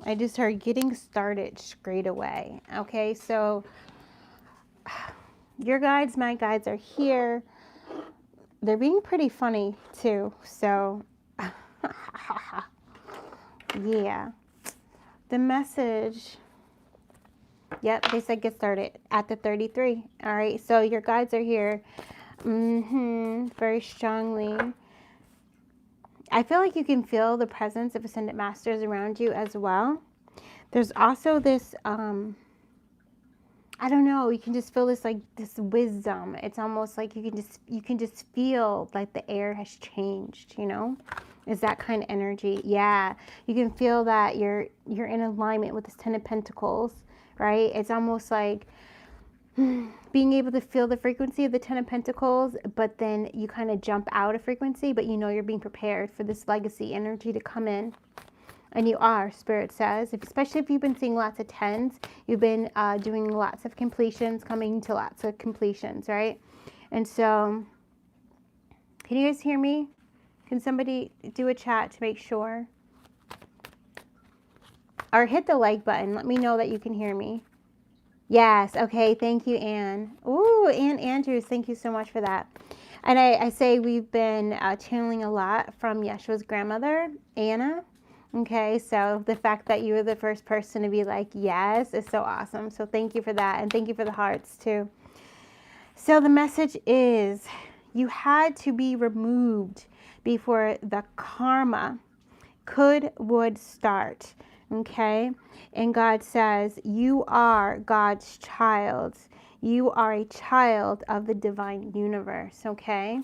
I just heard getting started straight away. Okay, so your guides, my guides are here. They're being pretty funny too. So, yeah. The message, yep, they said get started at the 33. All right, so your guides are here. Very strongly. I feel like you can feel the presence of Ascended Masters around you as well. There's also this, I don't know, you can just feel this, like, this wisdom. It's almost like you can just feel like the air has changed, you know? Is that kind of energy? Yeah, you can feel that you're in alignment with this Ten of Pentacles, right? It's almost like being able to feel the frequency of the Ten of Pentacles, but then you kind of jump out of frequency, but you know you're being prepared for this legacy energy to come in. And you are, Spirit says, especially if you've been seeing lots of tens, you've been doing lots of completions, coming to lots of completions, right? And so, can you guys hear me? Can somebody do a chat to make sure? Or hit the like button. Let me know that you can hear me. Yes, okay, thank you, Anne. Ooh, Anne Andrews, thank you so much for that. And I say we've been channeling a lot from Yeshua's grandmother, Anna. Okay, so the fact that you were the first person to be like, yes, is so awesome. So thank you for that, and thank you for the hearts too. So the message is, you had to be removed before the karma would start. Okay, and God says you are God's child. You are a child of the divine universe. Okay,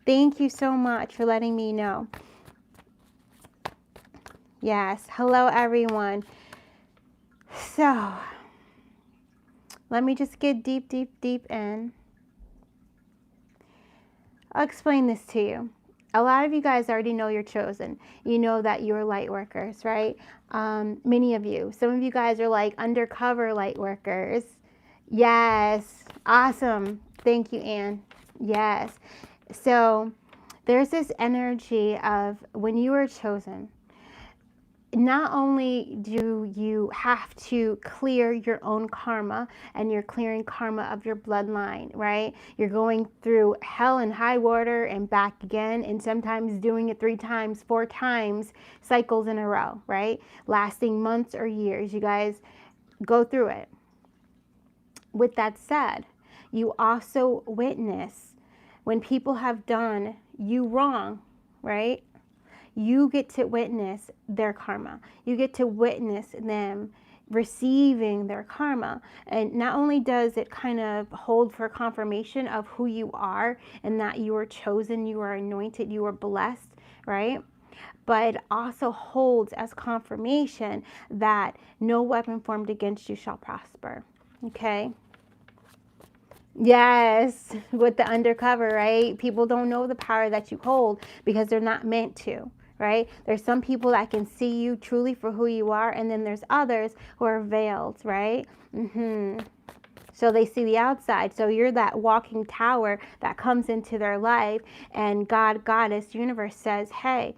thank you so much for letting me know. Yes, hello everyone. So let me just get deep in. I'll explain this to you. A lot of you guys already know you're chosen. You know that you're light workers, right? Many of you. Some of you guys are like undercover light workers. Yes. Awesome. Thank you, Anne. Yes. So there's this energy of when you are chosen, not only do you have to clear your own karma, and you're clearing karma of your bloodline, right? You're going through hell and high water and back again, and sometimes doing it 3 times, 4 times, cycles in a row, right? Lasting months or years. You guys go through it. With that said, you also witness when people have done you wrong, right? You get to witness their karma. You get to witness them receiving their karma. And not only does it kind of hold for confirmation of who you are and that you are chosen, you are anointed, you are blessed, right? But it also holds as confirmation that no weapon formed against you shall prosper. Okay? Yes, with the undercover, right? People don't know the power that you hold because they're not meant to, right? There's some people that can see you truly for who you are, and then there's others who are veiled, right? So they see the outside. So you're that walking tower that comes into their life, and God, Goddess, universe says, hey,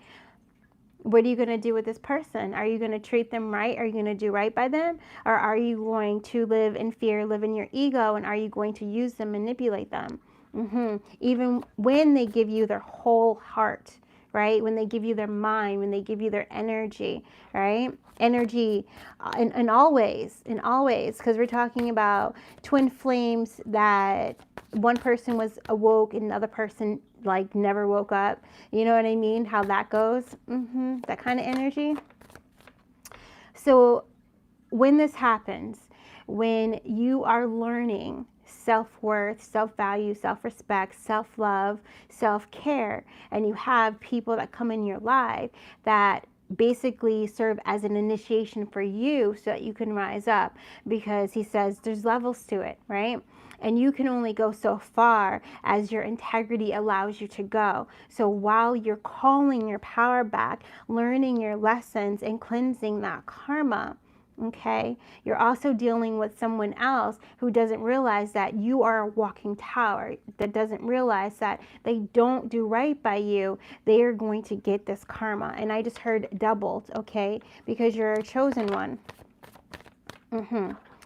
what are you going to do with this person? Are you going to treat them right? Are you going to do right by them? Or are you going to live in fear, live in your ego, and are you going to use them, manipulate them? Even when they give you their whole heart, right? When they give you their mind, when they give you their energy, right? Energy in all ways, because we're talking about twin flames that one person was awoke and another person like never woke up. You know what I mean? How that goes? That kind of energy. So when this happens, when you are learning self-worth, self-value, self-respect, self-love, self-care, and you have people that come in your life that basically serve as an initiation for you so that you can rise up, because he says there's levels to it, right? And you can only go so far as your integrity allows you to go. So while you're calling your power back, learning your lessons and cleansing that karma, Okay, you're also dealing with someone else who doesn't realize that you are a walking tower, that doesn't realize that they don't do right by you. They are going to get this karma. And I just heard doubled, okay, because you're a chosen one.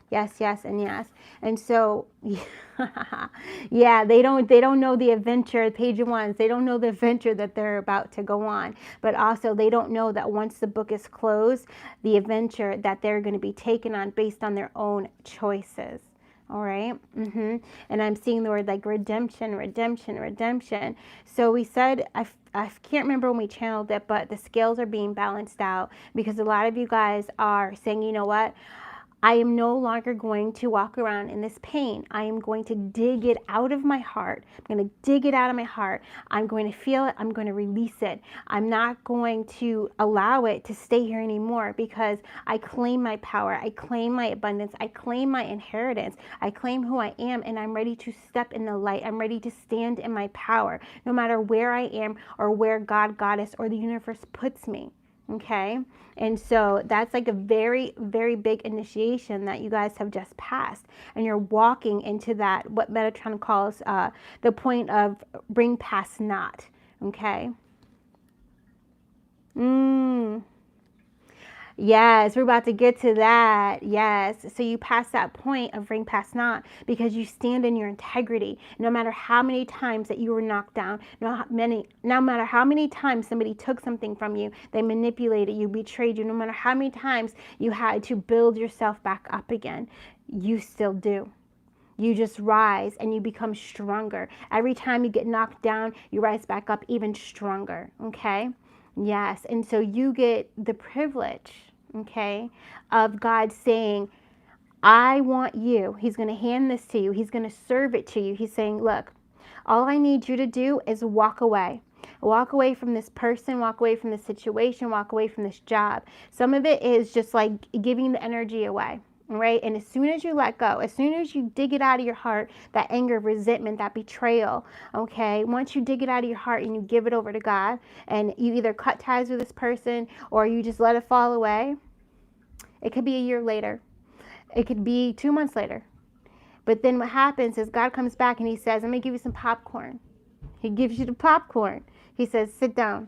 Yes, yes, and yes. And so, yeah, they don't know the adventure, page of wands. They don't know the adventure that they're about to go on. But also, they don't know that once the book is closed, the adventure that they're going to be taken on based on their own choices. All right. And I'm seeing the word like redemption, redemption, redemption. So we said, I can't remember when we channeled it, but the scales are being balanced out because a lot of you guys are saying, you know what? I am no longer going to walk around in this pain. I am going to dig it out of my heart. I'm going to dig it out of my heart. I'm going to feel it. I'm going to release it. I'm not going to allow it to stay here anymore because I claim my power. I claim my abundance. I claim my inheritance. I claim who I am, and I'm ready to step in the light. I'm ready to stand in my power, no matter where I am or where God, Goddess, or the universe puts me. Okay, and so that's like a very, very big initiation that you guys have just passed, and you're walking into that, what Metatron calls the point of bring past not. Okay. Yes, we're about to get to that. Yes. So you pass that point of ring past not because you stand in your integrity. No matter how many times that you were knocked down, no matter how many times somebody took something from you, they manipulated you, betrayed you, no matter how many times you had to build yourself back up again, you still do. You just rise and you become stronger. Every time you get knocked down, you rise back up even stronger. Okay? Yes. And so you get the privilege, okay, of God saying, I want you. He's going to hand this to you. He's going to serve it to you. He's saying, look, all I need you to do is walk away. Walk away from this person, walk away from this situation, walk away from this job. Some of it is just like giving the energy away. Right? And as soon as you let go, as soon as you dig it out of your heart, that anger, resentment, that betrayal, okay, once you dig it out of your heart and you give it over to God and you either cut ties with this person or you just let it fall away, it could be a year later. It could be 2 months later. But then what happens is God comes back and he says, I'm going to give you some popcorn. He gives you the popcorn. He says, sit down.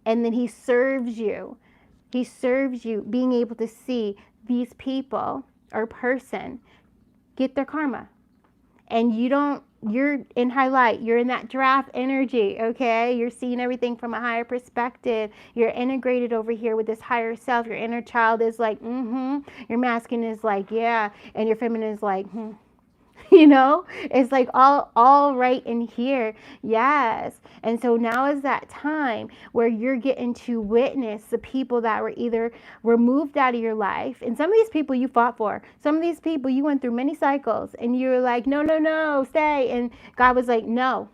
And then he serves you. He serves you being able to see these people or person get their karma. And you're in highlight, you're in that draft energy, okay? You're seeing everything from a higher perspective. You're integrated over here with this higher self. Your inner child is like, Your masculine is like, yeah. And your feminine is like, You know, it's like all right in here. Yes. And so now is that time where you're getting to witness the people that were either removed out of your life. And some of these people you fought for. Some of these people you went through many cycles and you were like, no, stay. And God was like, no,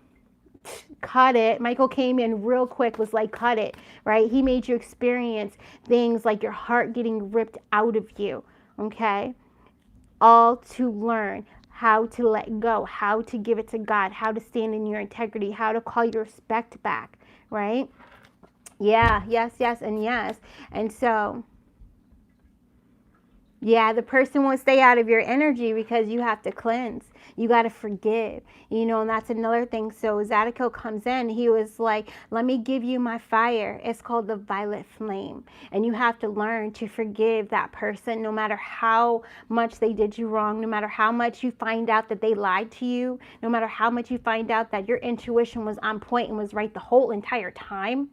cut it. Michael came in real quick, was like, cut it, right? He made you experience things like your heart getting ripped out of you. Okay. All to learn how to let go, how to give it to God, how to stand in your integrity, how to call your respect back, right? Yeah, yes, and yes. And so, yeah, the person won't stay out of your energy because you have to cleanse. You got to forgive, and that's another thing. So Zadkiel comes in. He was like, let me give you my fire. It's called the violet flame. And you have to learn to forgive that person no matter how much they did you wrong, no matter how much you find out that they lied to you, no matter how much you find out that your intuition was on point and was right the whole entire time.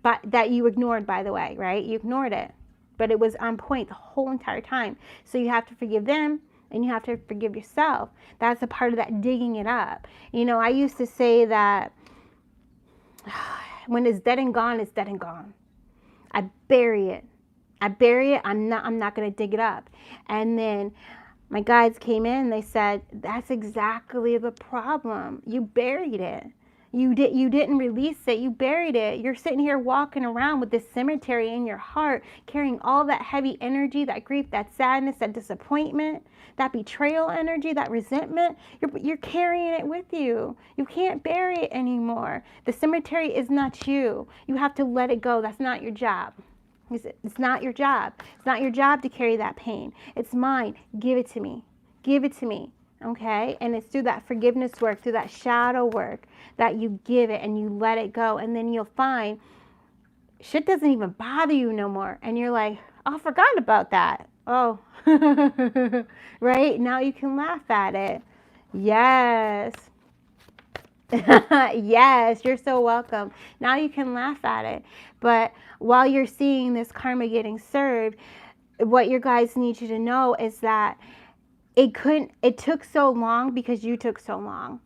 But that you ignored, by the way, right? You ignored it. But it was on point the whole entire time. So you have to forgive them and you have to forgive yourself. That's a part of that digging it up. I used to say that when it's dead and gone, it's dead and gone. I bury it. I'm not going to dig it up. And then my guides came in and they said, that's exactly the problem. You buried it. You didn't release it. You buried it. You're sitting here walking around with this cemetery in your heart, carrying all that heavy energy, that grief, that sadness, that disappointment, that betrayal energy, that resentment. You're carrying it with you. You can't bury it anymore. The cemetery is not you. You have to let it go. That's not your job. It's not your job. It's not your job to carry that pain. It's mine. Give it to me. Give it to me. Okay? And it's through that forgiveness work, through that shadow work, that you give it and you let it go. And then you'll find shit doesn't even bother you no more. And you're like, oh, I forgot about that. Oh, right? Now you can laugh at it. Yes. Yes, you're so welcome. Now you can laugh at it. But while you're seeing this karma getting served, what your guys need you to know is that it took so long because you took so long.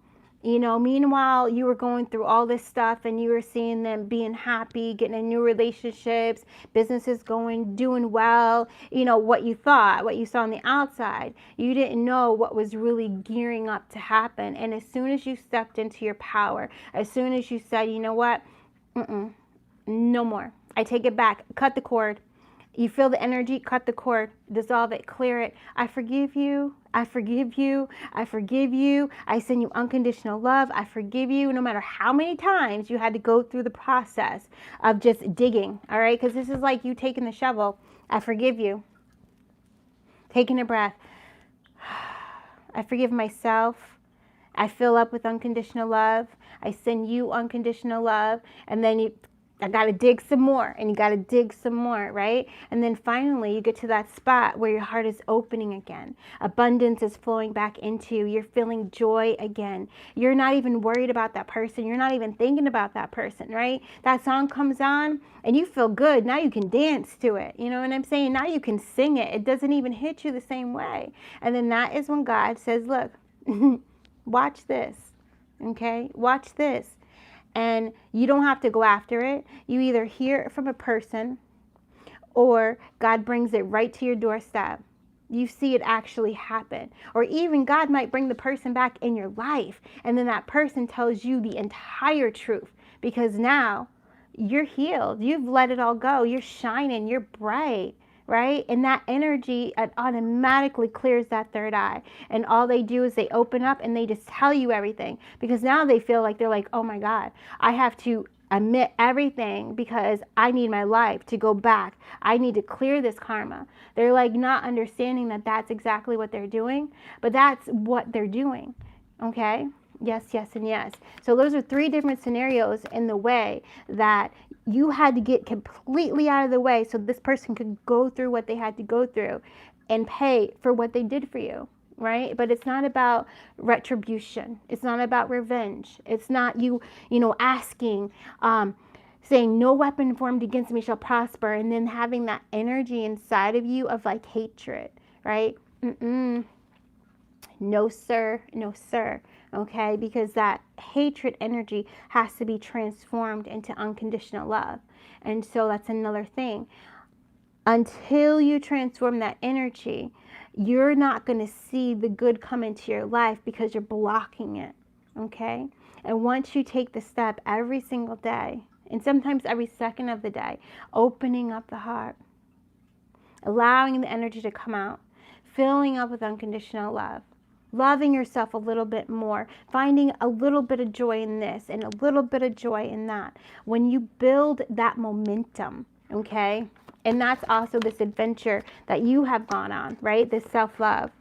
You know, meanwhile, you were going through all this stuff and you were seeing them being happy, getting in new relationships, businesses going, doing well, you know, what you thought, what you saw on the outside. You didn't know what was really gearing up to happen. And as soon as you stepped into your power, as soon as you said, you know what, no more. I take it back. Cut the cord. You feel the energy, cut the cord, dissolve it, clear it. I forgive you. I forgive you. I forgive you. I send you unconditional love. I forgive you, no matter how many times you had to go through the process of just digging, all right? Because this is like you taking the shovel. I forgive you. Taking a breath. I forgive myself. I fill up with unconditional love. I send you unconditional love. And then I got to dig some more, and you got to dig some more, right? And then finally you get to that spot where your heart is opening again. Abundance is flowing back into you. You're feeling joy again. You're not even worried about that person. You're not even thinking about that person, right? That song comes on and you feel good. Now you can dance to it. You know what I'm saying? Now you can sing it. It doesn't even hit you the same way. And then that is when God says, look, watch this, okay? Watch this. And you don't have to go after it. You either hear it from a person or God brings it right to your doorstep. You see it actually happen. Or even God might bring the person back in your life, and then that person tells you the entire truth, because now you're healed. You've let it all go. You're shining. You're bright. Right? And that energy, it automatically clears that third eye. And all they do is they open up and they just tell you everything. Because now they feel like they're like, oh my God, I have to admit everything because I need my life to go back. I need to clear this karma. They're like not understanding that that's exactly what they're doing, but that's what they're doing. Okay? Yes, yes, and yes. So those are three different scenarios in the way that you had to get completely out of the way so this person could go through what they had to go through and pay for what they did for you, right? But it's not about retribution. It's not about revenge. It's not you asking, saying no weapon formed against me shall prosper, and then having that energy inside of you of like hatred, right? No, sir. No, sir. Okay? Because that hatred energy has to be transformed into unconditional love. And so that's another thing. Until you transform that energy, you're not going to see the good come into your life because you're blocking it. Okay? And once you take the step every single day, and sometimes every second of the day, opening up the heart, allowing the energy to come out, filling up with unconditional love, loving yourself a little bit more, finding a little bit of joy in this and a little bit of joy in that. When you build that momentum, okay? And that's also this adventure that you have gone on, right? This self-love.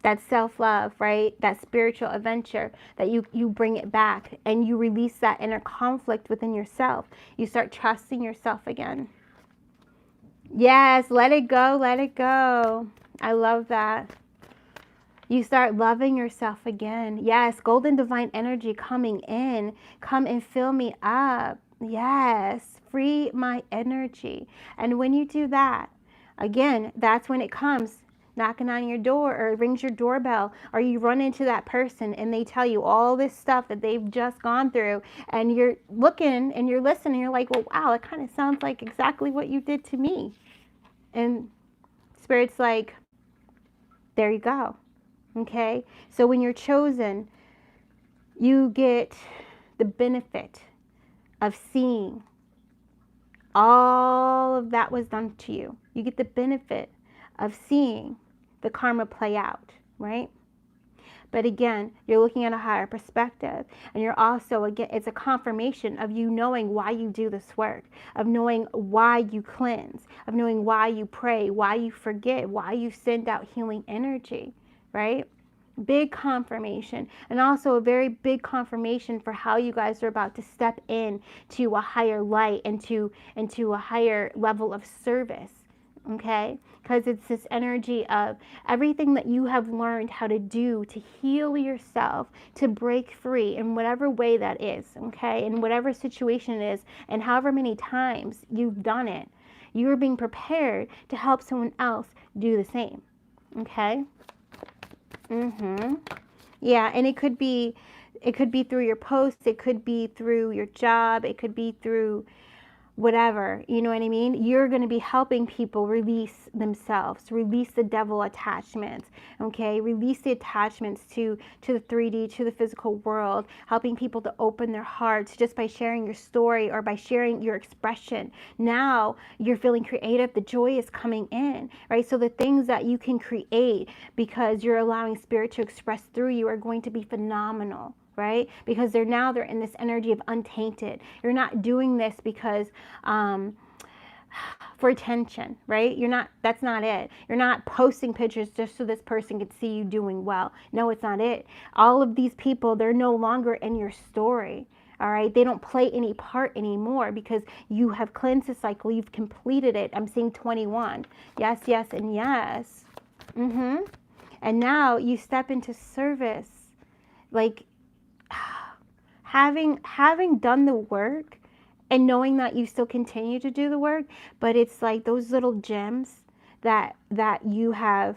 That self-love, right? That spiritual adventure that you bring it back and you release that inner conflict within yourself. You start trusting yourself again. Yes, let it go, let it go. I love that. You start loving yourself again. Yes, golden divine energy coming in. Come and fill me up. Yes, free my energy. And when you do that, again, that's when it comes knocking on your door or rings your doorbell, or you run into that person and they tell you all this stuff that they've just gone through, and you're looking and you're listening and you're like, well, wow, it kind of sounds like exactly what you did to me. And Spirit's like, there you go. Okay? So when you're chosen, you get the benefit of seeing all of that was done to you. You get the benefit of seeing the karma play out, right? But again, you're looking at a higher perspective, and you're also, again, it's a confirmation of you knowing why you do this work, of knowing why you cleanse, of knowing why you pray, why you forget, why you send out healing energy, right? Big confirmation, and also a very big confirmation for how you guys are about to step in to a higher light and into a higher level of service. Okay, because it's this energy of everything that you have learned how to do to heal yourself, to break free in whatever way that is, okay, in whatever situation it is, and however many times you've done it, you are being prepared to help someone else do the same. Okay. Yeah, and it could be through your posts, it could be through your job, it could be through whatever, you know what I mean? You're going to be helping people release themselves, release the devil attachments, okay? Release the attachments to the 3D, to the physical world, helping people to open their hearts just by sharing your story or by sharing your expression. Now you're feeling creative, the joy is coming in, right? So the things that you can create because you're allowing spirit to express through you are going to be phenomenal. Right? Because they're in this energy of untainted. You're not doing this because for attention, right? That's not it. You're not posting pictures just so this person can see you doing well. No, it's not it. All of these people, they're no longer in your story. All right, they don't play any part anymore because you have cleansed the cycle, you've completed it. I'm seeing 21. Yes, yes, and yes. And now you step into service, like having done the work and knowing that you still continue to do the work, but it's like those little gems that you have.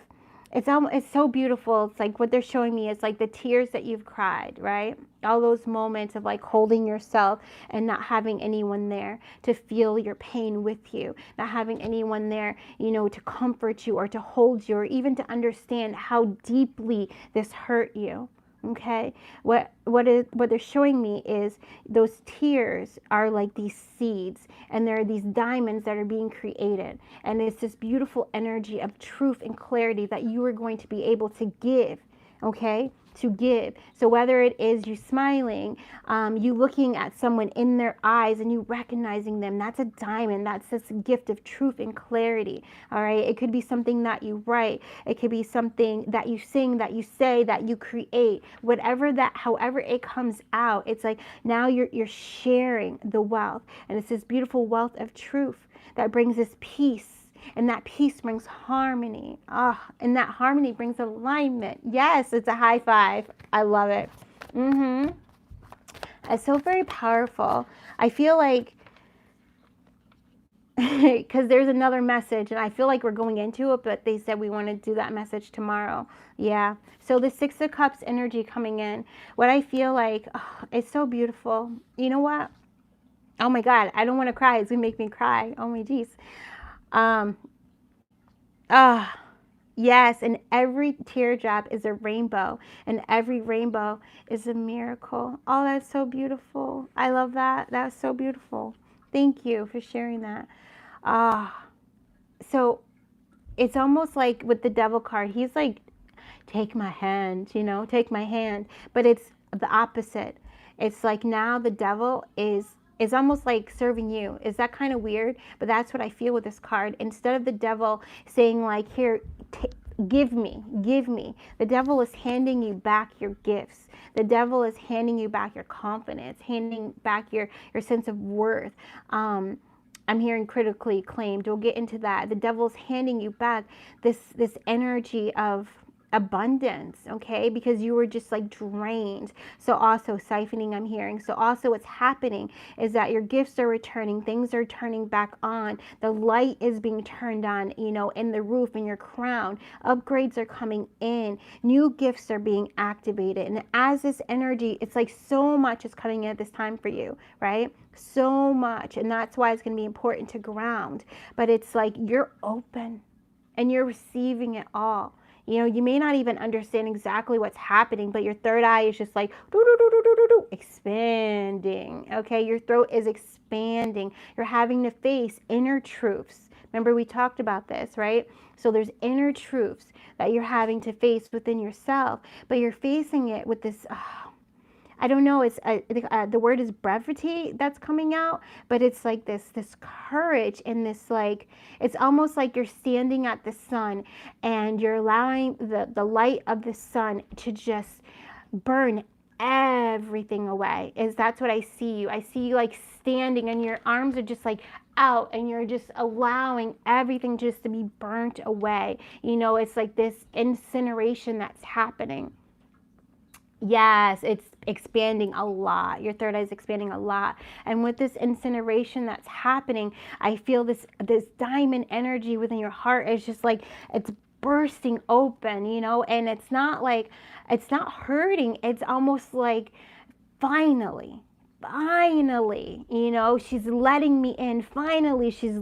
It's so beautiful. It's like what they're showing me is like the tears that you've cried, right? All those moments of like holding yourself and not having anyone there to feel your pain with you, not having anyone there, you know, to comfort you or to hold you or even to understand how deeply this hurt you. Okay, what they're showing me is those tears are like these seeds, and there are these diamonds that are being created, and it's this beautiful energy of truth and clarity that you are going to be able to give. Okay, to give. So whether it is you smiling, you looking at someone in their eyes and you recognizing them, that's a diamond. That's this gift of truth and clarity. All right. It could be something that you write. It could be something that you sing, that you say, that you create. However it comes out, it's like now you're sharing the wealth, and it's this beautiful wealth of truth that brings this peace. And that peace brings harmony. And that harmony brings alignment. Yes, it's a high five. I love it. It's so very powerful. I feel like, because there's another message, and I feel like we're going into it, but they said we want to do that message tomorrow. Yeah. So the Six of Cups energy coming in. What I feel like, it's so beautiful. You know what? Oh my God, I don't want to cry. It's going to make me cry. Oh my geez. Yes, and every teardrop is a rainbow, and every rainbow is a miracle. Oh, that's so beautiful. I love that. That's so beautiful. Thank you for sharing that. So it's almost like with the devil card, he's like, take my hand, you know, take my hand. But it's the opposite. It's like now the devil is almost like serving you. Is that kind of weird? But that's what I feel with this card. Instead of the devil saying like, here, give me, the devil is handing you back your gifts. The devil is handing you back your confidence, handing back your sense of worth. I'm hearing critically acclaimed. We'll get into that. The devil's handing you back this energy of abundance, okay, because you were just like drained. So also siphoning, I'm hearing. So also what's happening is that your gifts are returning, things are turning back on, the light is being turned on, you know, in the roof, in your crown, upgrades are coming in, new gifts are being activated. And as this energy, it's like so much is coming in at this time for you, right? So much. And that's why it's going to be important to ground. But it's like you're open and you're receiving it all. You know, you may not even understand exactly what's happening, but your third eye is just like expanding. Okay, your throat is expanding. You're having to face inner truths, Remember, we talked about this, right? So there's inner truths that you're having to face within yourself, but you're facing it with this, I don't know, it's the word is brevity that's coming out, but it's like this courage and this, like, it's almost like you're standing at the sun and you're allowing the light of the sun to just burn everything away. That's what I see you. I see you like standing and your arms are just like out and you're just allowing everything just to be burnt away. You know, it's like this incineration that's happening. Yes, it's expanding a lot. Your third eye is expanding a lot. And with this incineration that's happening, I feel this diamond energy within your heart is just like it's bursting open, you know, and it's not like, it's not hurting. It's almost like finally, you know, she's letting me in. Finally, she's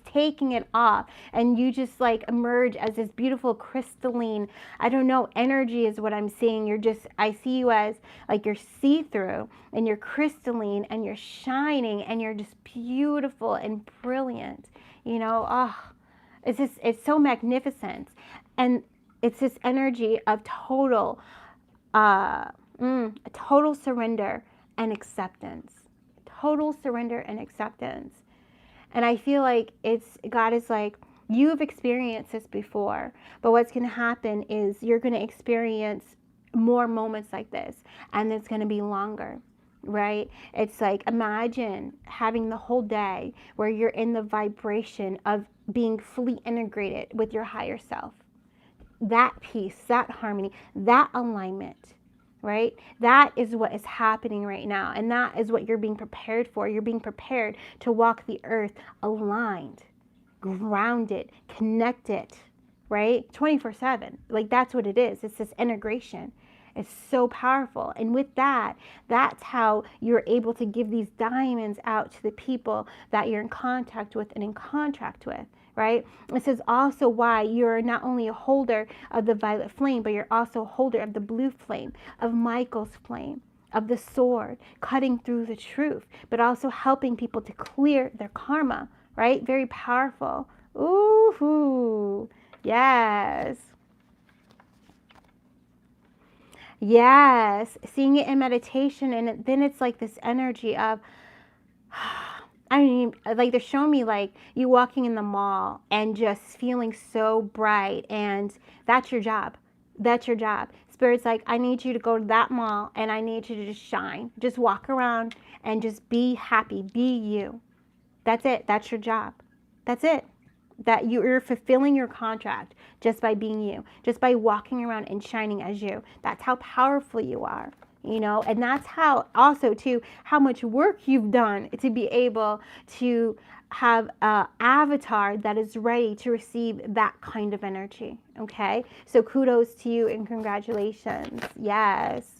taking it off. And you just like emerge as this beautiful crystalline, I don't know, energy is what I'm seeing. I see you as like you're see-through and you're crystalline and you're shining and you're just beautiful and brilliant. You know, it's so magnificent. And it's this energy of total surrender and acceptance. Total surrender and acceptance. And I feel like God is like, you've experienced this before, but what's going to happen is you're going to experience more moments like this, and it's going to be longer, right? It's like, imagine having the whole day where you're in the vibration of being fully integrated with your higher self. That peace, that harmony, that alignment, right? That is what is happening right now. And that is what you're being prepared for. You're being prepared to walk the earth aligned, grounded, connected, right? 24/7. Like, that's what it is. It's this integration. It's so powerful. And with that, that's how you're able to give these diamonds out to the people that you're in contact with and in contract with, right? This is also why you're not only a holder of the violet flame, but you're also a holder of the blue flame, of Michael's flame, of the sword, cutting through the truth, but also helping people to clear their karma, right? Very powerful. Ooh, yes. Yes, seeing it in meditation, and then it's like this energy of, I mean, like they're showing me like you walking in the mall and just feeling so bright, and that's your job. That's your job. Spirit's like, I need you to go to that mall and I need you to just shine. Just walk around and just be happy. Be you. That's it. That's your job. That's it. That you're fulfilling your contract just by being you, just by walking around and shining as you. That's how powerful you are, you know, and that's how also too, how much work you've done to be able to have an avatar that is ready to receive that kind of energy. Okay. So kudos to you and congratulations. Yes.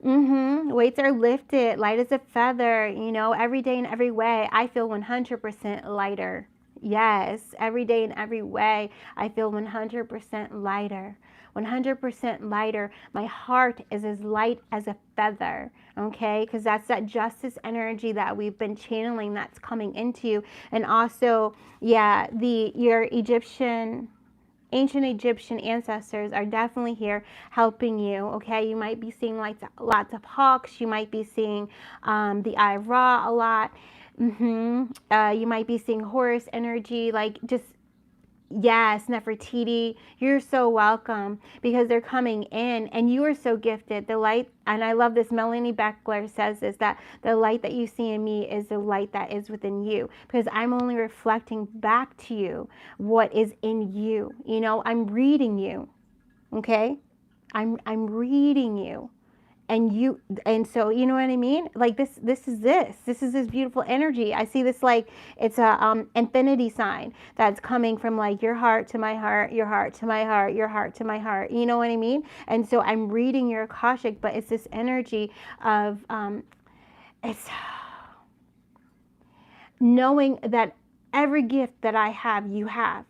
Weights are lifted, light as a feather, you know, every day in every way. I feel 100% lighter. Yes, every day in every way, I feel 100% lighter. 100% lighter. My heart is as light as a feather, okay? Because that's that justice energy that we've been channeling that's coming into you. And also, yeah, your ancient Egyptian ancestors are definitely here helping you, okay? You might be seeing like lots of hawks. You might be seeing the Eye of Ra a lot. You might be seeing Horus energy, like just, yes, Nefertiti. You're so welcome because they're coming in and you are so gifted. The light, and I love this, Melanie Beckler says this, that the light that you see in me is the light that is within you, because I'm only reflecting back to you what is in you. You know, I'm reading you, okay? I'm reading you. And so, you know what I mean? Like this is this beautiful energy. I see this like it's a infinity sign that's coming from like your heart to my heart, your heart to my heart, your heart to my heart. You know what I mean? And so I'm reading your Akashic, but it's this energy of it's knowing that every gift that I have, you have.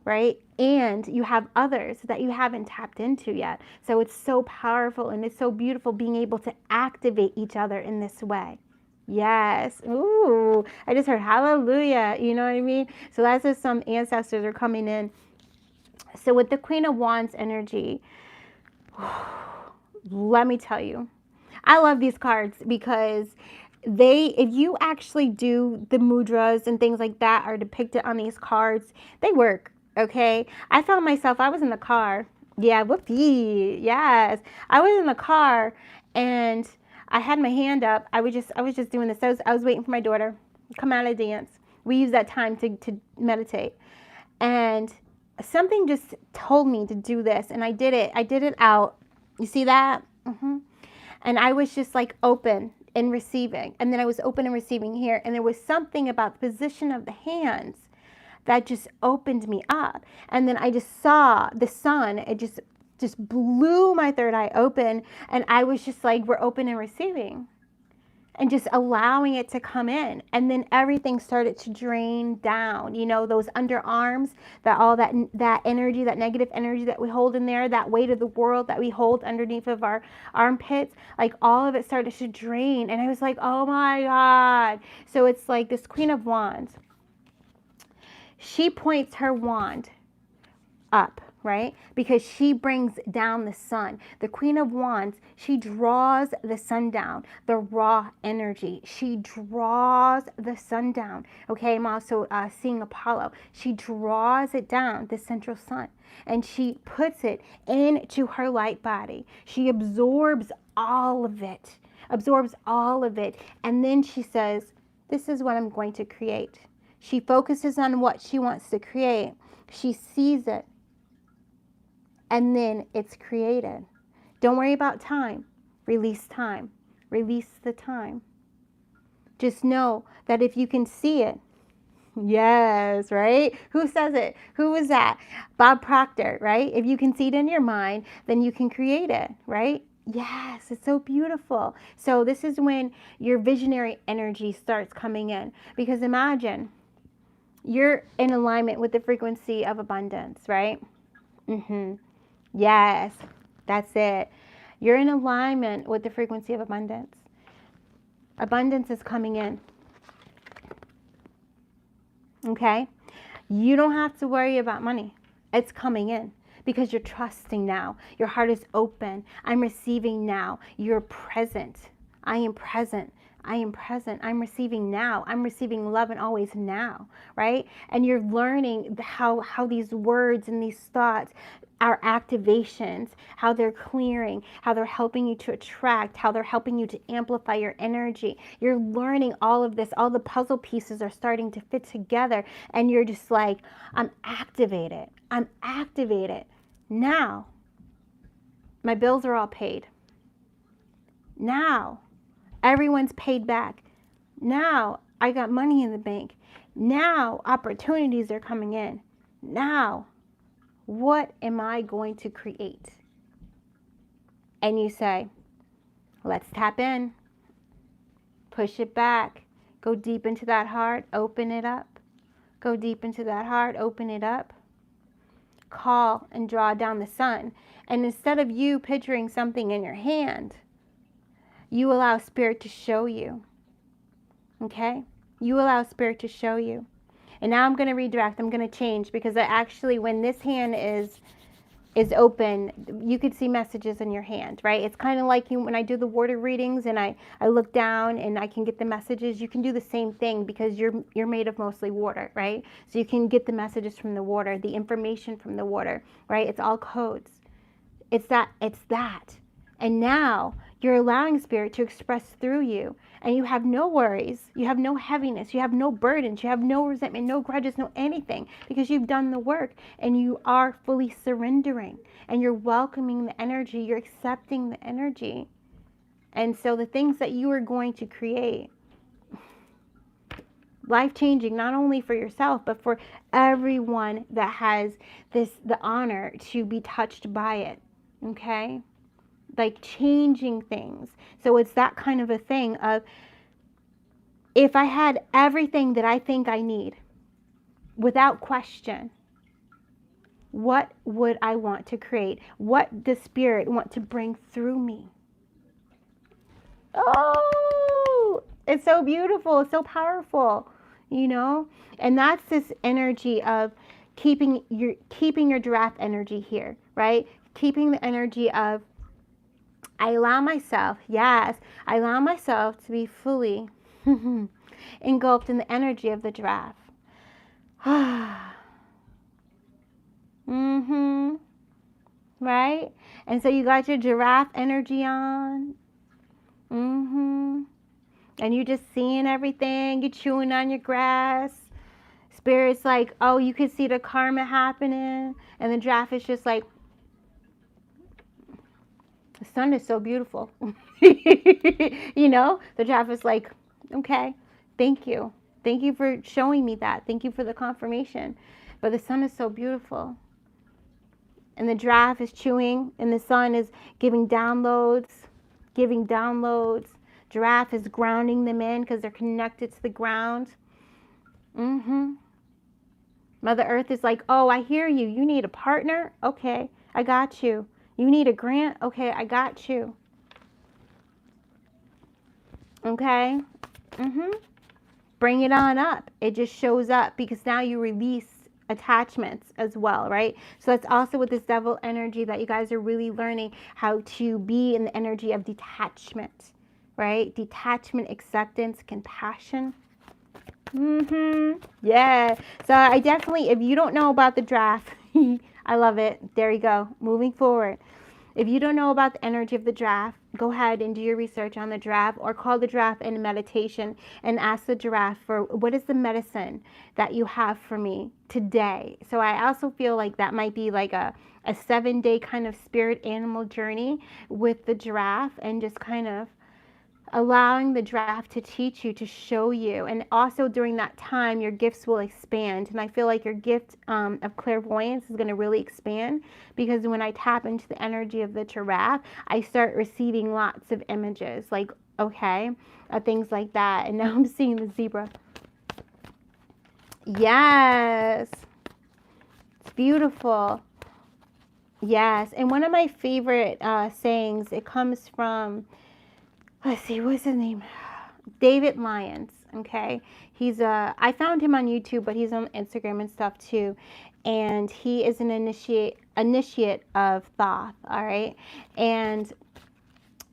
Right? And you have others that you haven't tapped into yet. So it's so powerful and it's so beautiful being able to activate each other in this way. Yes. Ooh, I just heard hallelujah. You know what I mean? So that's as some ancestors are coming in. So with the Queen of Wands energy, let me tell you, I love these cards because if you actually do the mudras and things like that are depicted on these cards, they work. Okay. I found myself, I was in the car. Yeah, whoopee. Yes. I was in the car and I had my hand up. I was just doing this. I was waiting for my daughter to come out of dance. We use that time to meditate. And something just told me to do this, and I did it. I did it out. You see that? And I was just like open and receiving. And then I was open and receiving here. And there was something about the position of the hands that just opened me up. And then I just saw the sun. It just blew my third eye open. And I was just like, we're open and receiving. And just allowing it to come in. And then everything started to drain down. You know, those underarms, all that energy, that negative energy that we hold in there, that weight of the world that we hold underneath of our armpits, like all of it started to drain. And I was like, oh my God. So it's like this Queen of Wands. She points her wand up, right? Because she brings down the sun. The Queen of Wands, she draws the sun down, the raw energy. She draws the sun down. Okay, I'm also seeing Apollo. She draws it down, the central sun, and she puts it into her light body. She absorbs all of it, and then she says, this is what I'm going to create. She focuses on what she wants to create. She sees it. And then it's created. Don't worry about time. Release time. Release the time. Just know that if you can see it, yes, right? Who says it? Who was that? Bob Proctor, right? If you can see it in your mind, then you can create it, right? Yes, it's so beautiful. So this is when your visionary energy starts coming in. Because imagine you're in alignment with the frequency of abundance, right? Yes, that's it. You're in alignment with the frequency of abundance. Abundance is coming in. Okay? You don't have to worry about money. It's coming in because you're trusting now. Your heart is open. I'm receiving now. You're present. I am present. I am present. I'm receiving now. I'm receiving love and always now, right? And you're learning how these words and these thoughts are activations, how they're clearing, how they're helping you to attract, how they're helping you to amplify your energy. You're learning all of this. All the puzzle pieces are starting to fit together, and you're just like, I'm activated. I'm activated. Now, my bills are all paid. Now, everyone's paid back. Now, I got money in the bank. Now, opportunities are coming in. Now, what am I going to create? And you say, let's tap in. Push it back. Go deep into that heart. Open it up. Go deep into that heart. Open it up. Call and draw down the sun. And instead of you picturing something in your hand, you allow Spirit to show you. Okay? You allow Spirit to show you. And now I'm going to redirect. I'm going to change because I actually, when this hand is open, you could see messages in your hand, right? It's kind of like when I do the water readings and I look down and I can get the messages. You can do the same thing because you're made of mostly water, right? So you can get the messages from the water, the information from the water, right? It's all codes. It's that. And now you're allowing Spirit to express through you, and you have no worries, you have no heaviness, you have no burdens, you have no resentment, no grudges, no anything, because you've done the work and you are fully surrendering and you're welcoming the energy, you're accepting the energy. And so the things that you are going to create, life-changing, not only for yourself, but for everyone that has the honor to be touched by it, okay? Like changing things. So it's that kind of a thing of, if I had everything that I think I need, without question, what would I want to create? What does Spirit want to bring through me? Oh, It's so beautiful. It's so powerful, you know? And that's this energy of keeping your giraffe energy here, right? Keeping the energy of I allow myself, yes, I allow myself to be fully engulfed in the energy of the giraffe. Mm-hmm. Right? And so you got your giraffe energy on. Mm-hmm. And you're just seeing everything. You're chewing on your grass. Spirit's like, oh, you can see the karma happening. And the giraffe is just like, the sun is so beautiful. You know? The giraffe is like, okay, thank you. Thank you for showing me that. Thank you for the confirmation. But the sun is so beautiful. And the giraffe is chewing, and the sun is giving downloads, giving downloads. Giraffe is grounding them in because they're connected to the ground. Mm-hmm. Mother Earth is like, oh, I hear you. You need a partner? Okay, I got you. You need a grant? Okay, I got you. Okay? Mm-hmm. Bring it on up. It just shows up because now you release attachments as well, right? So that's also with this devil energy that you guys are really learning how to be in the energy of detachment, right? Detachment, acceptance, compassion. Yeah. So I definitely, if you don't know about the draft, I love it. There you go. Moving forward. If you don't know about the energy of the giraffe, go ahead and do your research on the giraffe or call the giraffe in meditation and ask the giraffe for what is the medicine that you have for me today. So I also feel like that might be like a 7-day kind of spirit animal journey with the giraffe and just kind of allowing the giraffe to teach you, to show you. And also during that time, your gifts will expand. And I feel like your gift of clairvoyance is going to really expand because when I tap into the energy of the giraffe, I start receiving lots of images, like, okay, things like that. And now I'm seeing the zebra. Yes. It's beautiful. Yes. And one of my favorite sayings, it comes from, let's see, what's his name? David Lyons, okay? I found him on YouTube, but he's on Instagram and stuff too. And he is an initiate of Thoth, all right? And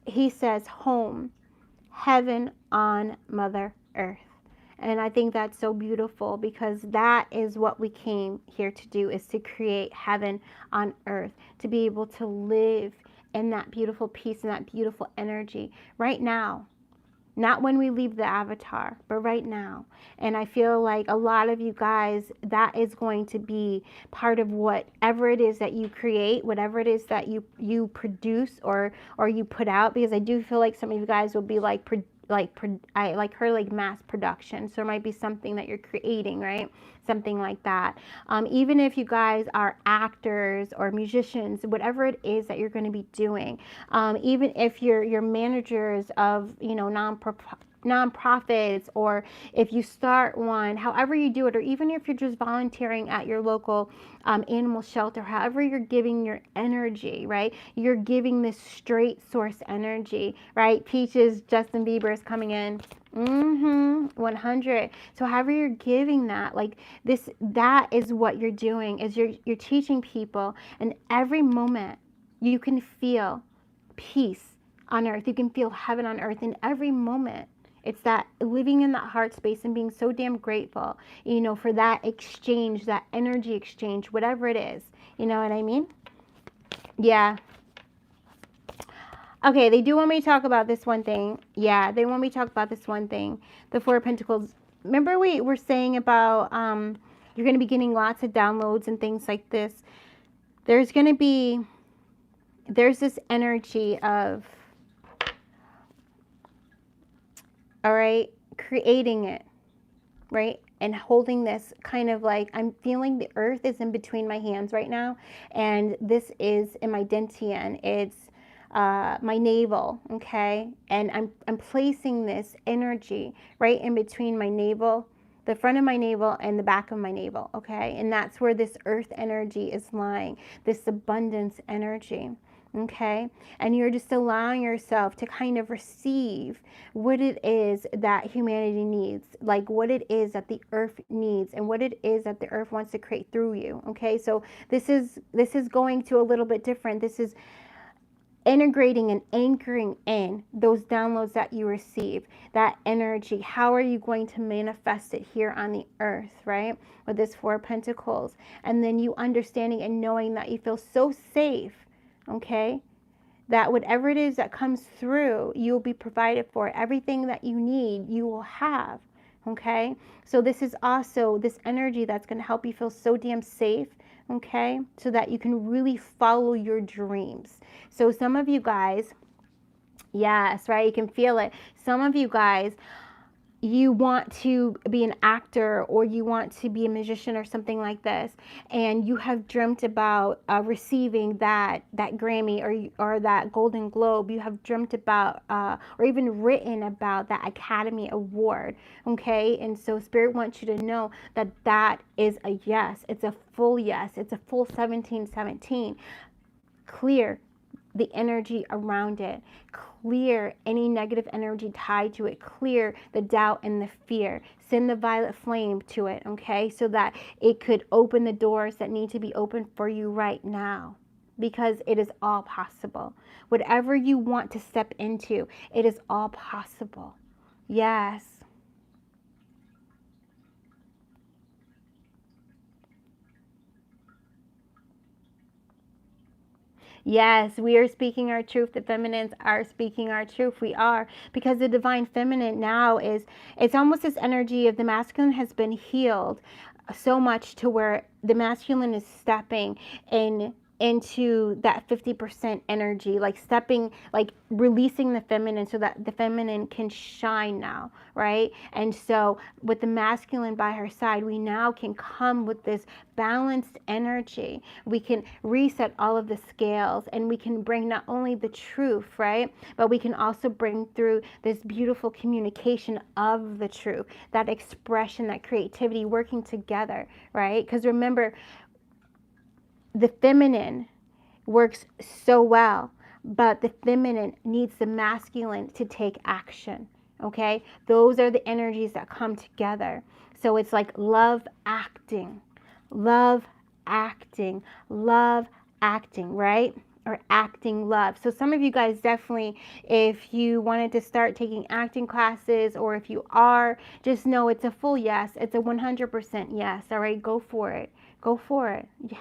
he says, home, heaven on Mother Earth. And I think that's so beautiful because that is what we came here to do, is to create heaven on earth, to be able to live in that beautiful peace and that beautiful energy right now. Not when we leave the avatar, but right now. And I feel like a lot of you guys, that is going to be part of whatever it is that you create, whatever it is that you produce or you put out. Because I do feel like some of you guys will be like I like her like mass production. So there might be something that you're creating, right? Something like that. Even if you guys are actors or musicians, whatever it is that you're going to be doing, even if you're managers of, you know, nonprofits, or if you start one, however you do it, or even if you're just volunteering at your local animal shelter, however you're giving your energy, right? You're giving this straight source energy, right? Peaches, Justin Bieber is coming in. 100. So however you're giving that, like this, that is what you're doing, is you're teaching people, and every moment you can feel peace on earth. You can feel heaven on earth in every moment. It's that living in that heart space and being so damn grateful, you know, for that exchange, that energy exchange, whatever it is. You know what I mean? Yeah. Okay, they do want me to talk about this one thing. Yeah, they want me to talk about this one thing. The Four of Pentacles. Remember we were saying about you're going to be getting lots of downloads and things like this. There's this energy of, all right, creating it, right? And holding this kind of like, I'm feeling the earth is in between my hands right now. And this is in my dantian. It's my navel, okay? And I'm placing this energy right in between my navel, the front of my navel and the back of my navel, okay? And that's where this earth energy is lying, this abundance energy, Okay, and you're just allowing yourself to kind of receive what it is that humanity needs, like what it is that the earth needs and what it is that the earth wants to create through you. Okay, so this is going to a little bit different. This is integrating and anchoring in those downloads that you receive, that energy. How are you going to manifest it here on the earth, right? With this Four of Pentacles. And then you understanding and knowing that you feel so safe, okay? That whatever it is that comes through, you'll be provided for. Everything that you need, you will have, okay? So this is also this energy that's going to help you feel so damn safe, okay? So that you can really follow your dreams. So some of you guys, yes, right, you can feel it. Some of you guys, you want to be an actor or you want to be a magician or something like this, and you have dreamt about receiving that Grammy or that Golden Globe. You have dreamt about or even written about that Academy Award, okay? And so Spirit wants you to know that that is a yes. It's a full yes. It's a full 1717. Clear the energy around it, clear any negative energy tied to it, clear the doubt and the fear, send the violet flame to it, okay, so that it could open the doors that need to be opened for you right now, because it is all possible. Whatever you want to step into, it is all possible. Yes. Yes, we are speaking our truth. The feminines are speaking our truth. We are, because the divine feminine now is, it's almost this energy of the masculine has been healed so much to where the masculine is stepping in into that 50% energy, like stepping, like releasing the feminine so that the feminine can shine now, right? And so with the masculine by her side, we now can come with this balanced energy. We can reset all of the scales and we can bring not only the truth, right? But we can also bring through this beautiful communication of the truth, that expression, that creativity working together, right? Because remember, the feminine works so well, but the feminine needs the masculine to take action, okay? Those are the energies that come together. So it's like love acting, love acting, love acting, right? Or acting love. So some of you guys definitely, if you wanted to start taking acting classes, or if you are, just know it's a full yes. It's a 100% yes. All right, go for it. Go for it. Yeah.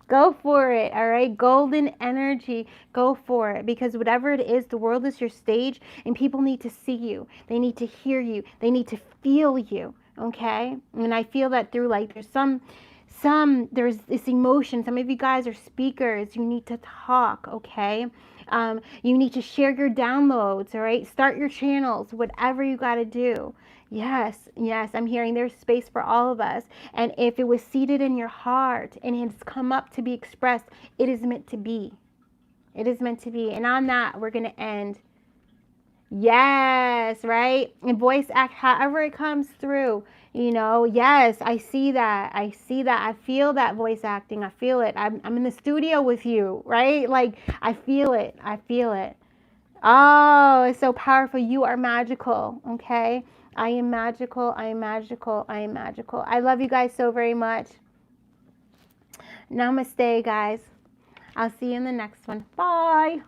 Go for it, all right? Golden energy, go for it. Because whatever it is, the world is your stage and people need to see you. They need to hear you. They need to feel you, okay? And I feel that through, like, there's this emotion. Some of you guys are speakers. You need to talk, okay? You need to share your downloads, all right? Start your channels, whatever you got to do. Yes, yes, I'm hearing there's space for all of us. And if it was seated in your heart and it's come up to be expressed, it is meant to be. It is meant to be. And on that, we're going to end. Yes, right? And voice act however it comes through. You know, yes, I see that. I see that. I feel that voice acting. I feel it. I'm in the studio with you, right? Like, I feel it. I feel it. Oh, it's so powerful. You are magical, okay? I am magical. I am magical. I am magical. I love you guys so very much. Namaste, guys. I'll see you in the next one. Bye.